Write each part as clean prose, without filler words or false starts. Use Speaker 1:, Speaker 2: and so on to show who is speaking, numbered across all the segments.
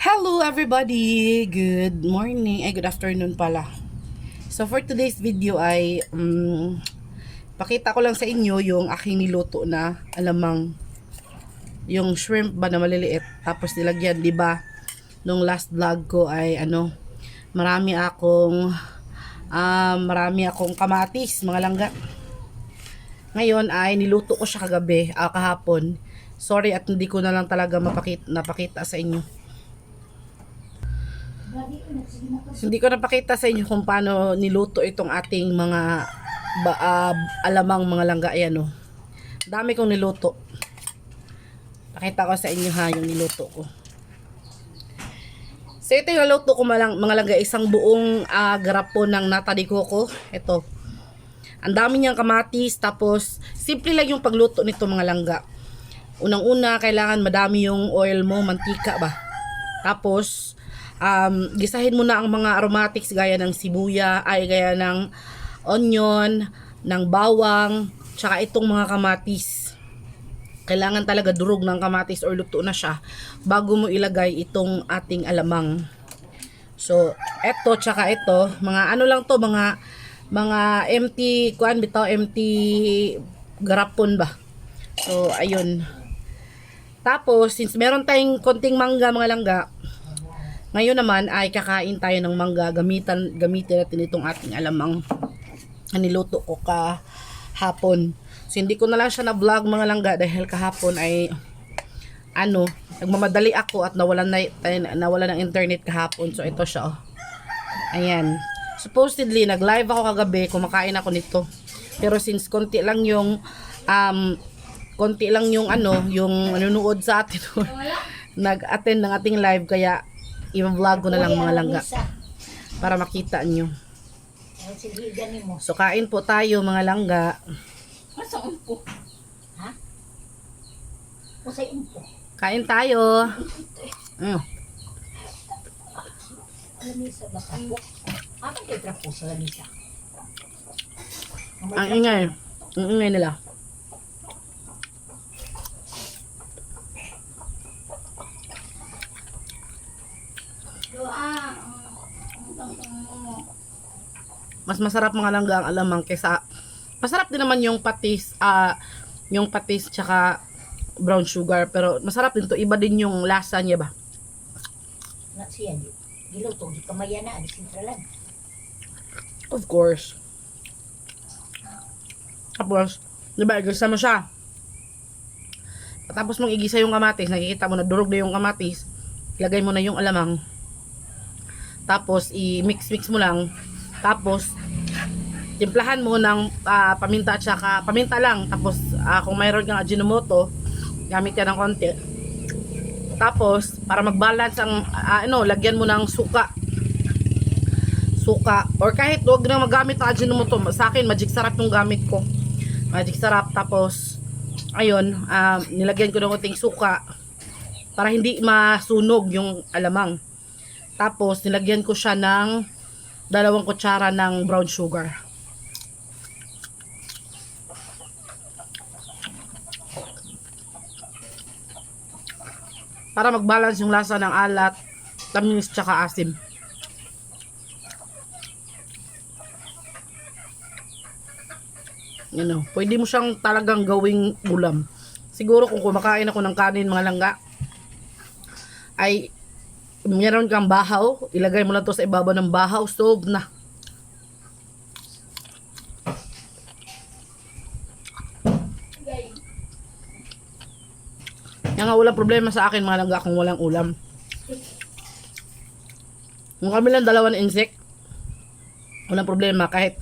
Speaker 1: Hello everybody! Good morning, ay good afternoon pala. So for today's video ay pakita ko lang sa inyo yung aking niluto na alamang yung shrimp ba na maliliit tapos nilagyan, 'di ba? Nung last vlog ko ay marami akong kamatis, mga langga. Ngayon ay niluto ko siya kagabi, kahapon. Sorry at hindi ko na lang talaga napakita sa inyo. Hindi ko napakita sa inyo kung paano niluto itong ating mga alamang mga langga. Ayan o. Dami kong niluto. Pakita ko sa inyo ha yung niluto ko. So ito yung niluto ko mga langga. Isang buong garapon ng nata de coco. Ito. Ang dami niyang kamatis. Tapos simple lang yung pagluto nito mga langga. Unang-una kailangan madami yung oil mo. Mantika ba. Tapos gisahin mo na ang mga aromatics gaya ng gaya ng onion, ng bawang, tsaka itong mga kamatis. Kailangan talaga durog ng kamatis or luto na siya bago mo ilagay itong ating alamang. So, eto tsaka ito, mga ano lang to, mga empty garapon ba. So, ayun. Tapos, since meron tayong konting mangga mga langga, ngayon naman ay kakain tayo ng mangga. Gamitin natin itong ating alamang na niluto ko kahapon. So hindi ko na lang siya na vlog mga langga dahil kahapon ay nagmamadali ako at nawala ng internet kahapon. So ito siya oh. Ayan. Supposedly nag live ako kagabi, kumakain ako nito. Pero since konti lang yung yung nanonood sa atin nag-attend ng ating live, kaya i-vlog ko na lang mga langga para makita nyo. So kain po tayo mga langga. Kain tayo. Ang ingay nila. Mas masarap mga langga ang alamang kaysa masarap din naman yung patis tsaka brown sugar, pero masarap din to, iba din yung lasa niya ba.
Speaker 2: Na siya giluto di kamaya na di sintralan.
Speaker 1: Of course. Tapos, diba, igisa mo siya. Tapos mong igisa yung kamatis, nakikita mo na durog na yung kamatis, ilagay mo na yung alamang. Tapos, i-mix mo lang. Tapos, timplahan mo ng paminta at saka paminta lang. Tapos, kung mayroon kang Ajinomoto, gamit ka ng konti. Tapos, para mag-balance ang, lagyan mo ng suka. Or kahit huwag na magamit ng Ajinomoto. Sa akin, Magic Sarap yung gamit ko. Magic Sarap. Tapos, ayun, nilagyan ko ng konting suka para hindi masunog yung alamang. Tapos, nilagyan ko siya ng 2 kutsara ng brown sugar. Para mag-balance yung lasa ng alat, tamis, tsaka asim. Pwede mo siyang talagang gawing ulam. Siguro kung kumakain ako ng kanin mga langga, ay meron kang bahaw, ilagay mo lang to sa ibabaw ng bahaw stove na. Yan nga, walang problema sa akin mga langga kung walang ulam. Kung kami lang dalawa na insect, walang problema. Kahit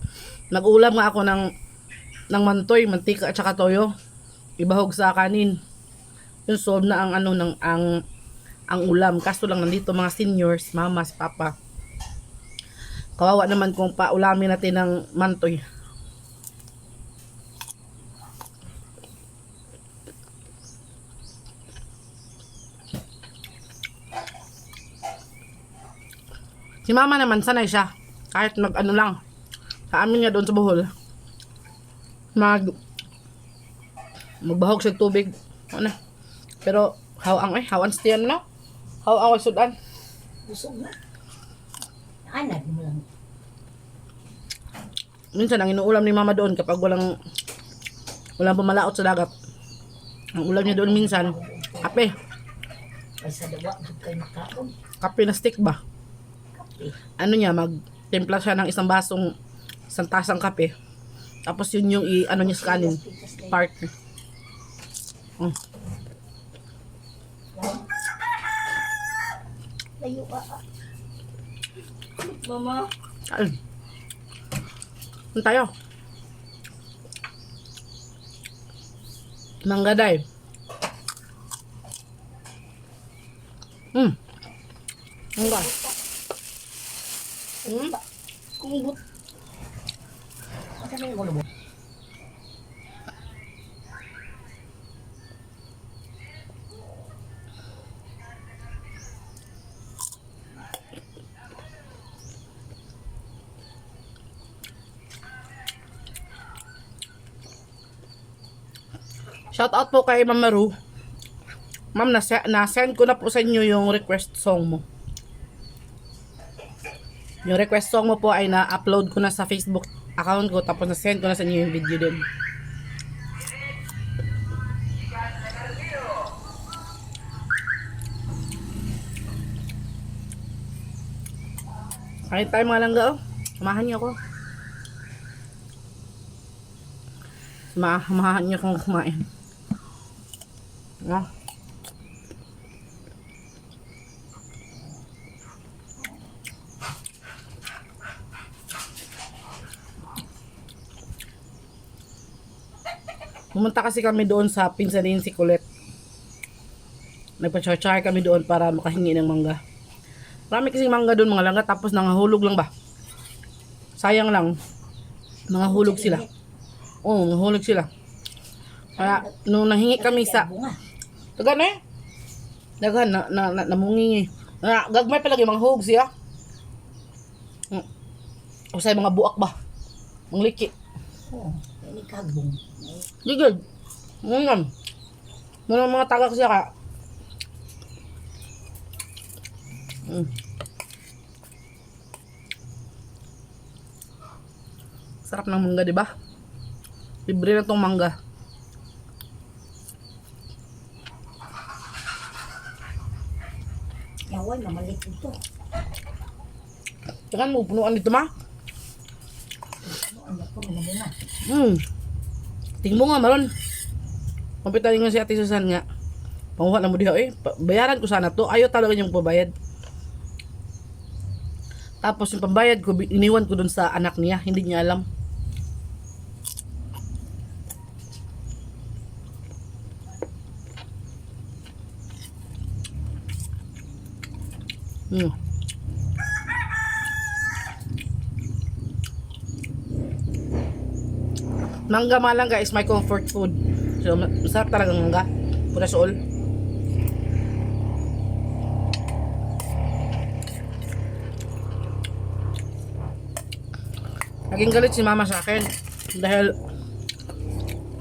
Speaker 1: nag-ulam nga ako ng mantoy, mantika at saka toyo, ibahog sa kanin, yung solve na ang ulam. Kaso lang nandito mga seniors, mama, si papa, kawawa naman kung paulamin natin ng mantoy. Si mama naman sanay siya kahit lang sa amin nga doon sa Bohol, magbahog sa tubig pero hawang stiyan no. How ako sudan.
Speaker 2: Busog na. Anad mo lang.
Speaker 1: Minsan ang inuulam ni mama doon kapag walang pumalaot sa dagat. Ang ulam niya doon minsan, kape.
Speaker 2: Ay sa dawa, di kayo makaon.
Speaker 1: Kape na stick ba?
Speaker 2: Kape.
Speaker 1: Ano niya, magtimpla siya ng isang tasang kape. Tapos yun yung ano niya sa kanin. Partner.
Speaker 2: Layo Mama.
Speaker 1: Ayun. Ano tayo? Mangga day. Mangga. Kumbut.
Speaker 2: Ano na yung ulo mo?
Speaker 1: Shout out po kay Ma'am Maru. Ma'am, na-send ko na po sa inyo yung request song mo. Yung request song mo po ay na-upload ko na sa Facebook account ko. Tapos na-send ko na sa inyo yung video din. Kain tayo mga langga, oh. Samahan niyo ako. Samahan niyo akong kumain. No? Pumunta kasi kami doon sa pinsanin si Colette. Nagpa-char-char kami doon para makahingi ng mangga. Marami kasing mangga doon mga langga, tapos nangahulog lang ba? Sayang lang. Nangahulog sila. Oo, nangahulog sila. Kaya, nung nahingi kami sa... Tagan eh. Dagan, namungi. Gagmay pala yung mga hug siya. O sa mga buak ba? Mga liki.
Speaker 2: Oo, ini kagong.
Speaker 1: Digod. Ngayon. Mga mga tagak siya ka. Sarap ng mangga, di ba? Libre na tong mangga.
Speaker 2: Yawan, mamalit ito.
Speaker 1: Takan mo, punuan dito ma.
Speaker 2: Ano ko, manamuna.
Speaker 1: Tingin mo nga, maron. Pampitaling nga si Ate Susan nga. Panguha na mo diha, eh. Bayaran ko sana to. Ayaw talaga niyang pabayad. Tapos yung pambayad ko, iniwan ko dun sa anak niya. Hindi niya alam. Mangga malangga is my comfort food. So, masarap talaga ng mangga. Pura soul. Naging galit si mama sa akin. Dahil,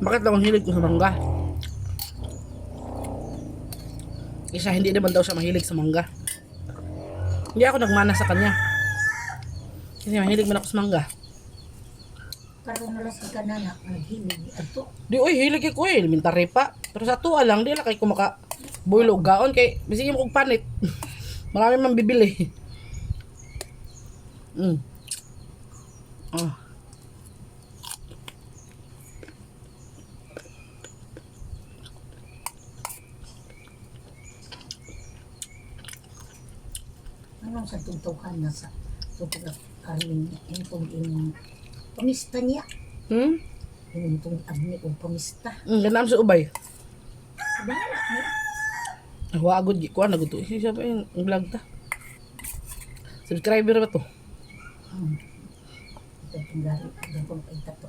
Speaker 1: bakit lang ang hilig ko sa mangga? Isa, hindi naman daw siya mahilig sa mangga. Hindi ako nagmana sa kanya. Kasi mahilig man ako sa mangga.
Speaker 2: Karoon na lang sa kanana, naghilig ito.
Speaker 1: Di oy hilig ko eh, elementary pa. Pero sa tuwa lang, di lang kay kumaka boilo gaon kay bisige mo kog panit. Marami man bibili. Ah.
Speaker 2: Anong sa tutukan na sa tutukan karin niya, yung pamista niya. Yung itong abni kong pamista.
Speaker 1: Ganam sa ubay.
Speaker 2: Bahala niya.
Speaker 1: Wagod gi ko naguto. Siya pa yung vlog ta. Subscriber ba to?
Speaker 2: Ito itong gari. Ito itong tato.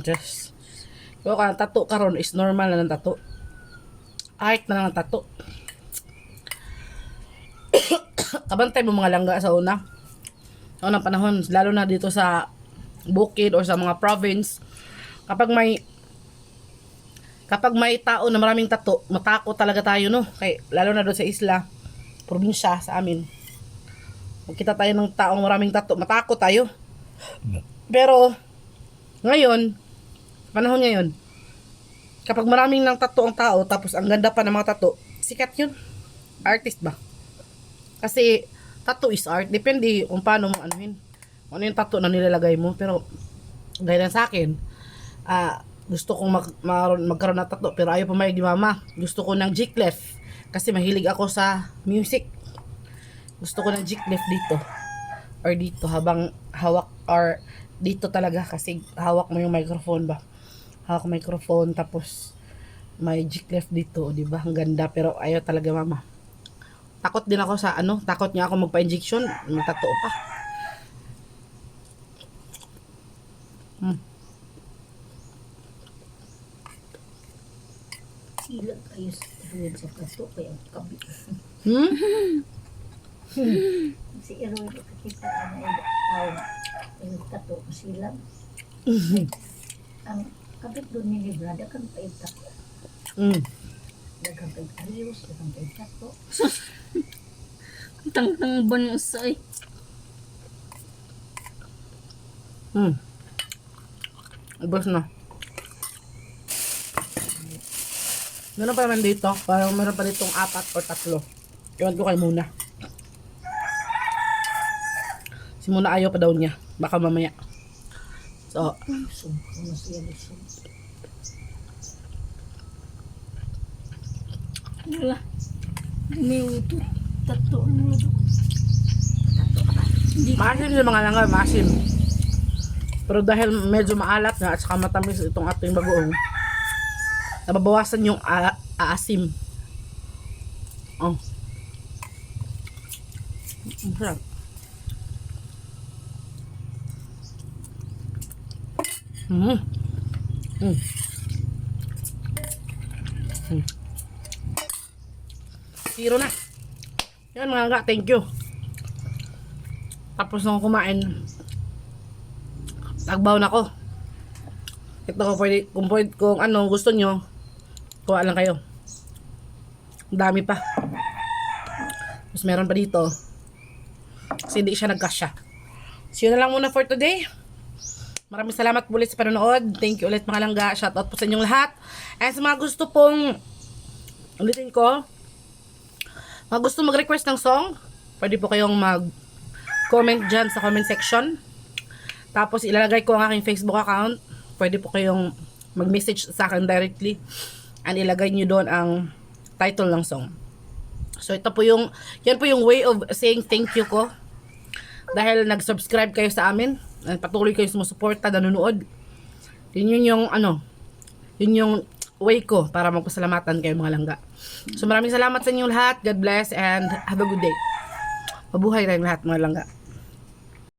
Speaker 1: Yes. Pero ka tato karon is normal na ng tato. Art na lang ng tato. Kabantay mo mga langga sa una. Sa unang panahon, lalo na dito sa bukid or sa mga province, kapag may tao na maraming tato, matakot talaga tayo, no? Kay lalo na doon sa isla, probinsya sa amin. Magkita tayo ng taong maraming tato, matakot tayo. Pero, ngayon, panahon ngayon, kapag maraming ng tato ang tao, tapos ang ganda pa ng mga tato, sikat yun. Artist ba? Kasi, tattoo is art. Depende kung paano mo anuhin. Kung ano yung tattoo na nilalagay mo. Pero, gaya sa akin, gusto kong magkaroon ng tattoo, pero ayaw pumayag ni mama. Gusto ko ng G-clef. Kasi mahilig ako sa music. Gusto ko ng G-clef dito. Or dito, habang hawak, or dito talaga, kasi hawak mo yung microphone ba. Hawak microphone, tapos may G-clef dito, di ba? Ang ganda, pero ayaw talaga mama. Takot din ako sa takot niya ako magpa-injection, may tattoo pa.
Speaker 2: Sila kayo sa kato kaya ang kabi. Si Eroy nakikita ang kato sila. Ang kabit doon ni Librada kan pa yung tato. Dagang kay Arius, dagang kay tato.
Speaker 3: Tang-tang ba ng say?
Speaker 1: Ubos na. Meron pa naman dito. Parang meron pa ditong 4 or 3. Iwan ko kay Muna. Si Muna ayaw pa daw niya. Baka mamaya. So,
Speaker 2: Sum, ano siya sum.
Speaker 3: Wala. May uto. Tato ang uto.
Speaker 2: Tato ka.
Speaker 1: maasim yung mga langga. Maasim. Pero dahil medyo maalat na at saka matamis itong ating bagoong, nababawasan yung aasim. Oh. Ang sarap. Zero na. Yan mga nga, thank you. Tapos nung kumain, tagbaw na ko. Ito kung gusto nyo, kuha lang kayo. Ang dami pa. Tapos meron pa dito. Kasi hindi siya nagkasya. So yun na lang muna for today. Maraming salamat ulit sa panonood. Thank you ulit mga langga. Shoutout po sa inyong lahat. And sa mga gusto pong ulitin ko, mga gusto mag-request ng song, pwede po kayong mag-comment dyan sa comment section. Tapos ilalagay ko ang aking Facebook account. Pwede po kayong mag-message sa akin directly. And ilagay nyo doon ang title ng song. So ito po yan po yung way of saying thank you ko. Dahil nag-subscribe kayo sa amin. At patuloy kayo sumusuporta, nanonood. Yun yung yun yung way ko para magpasalamatan kayo mga langga. So maraming salamat sa inyo lahat. God bless and have a good day. Mabuhay tayong lahat mga langga.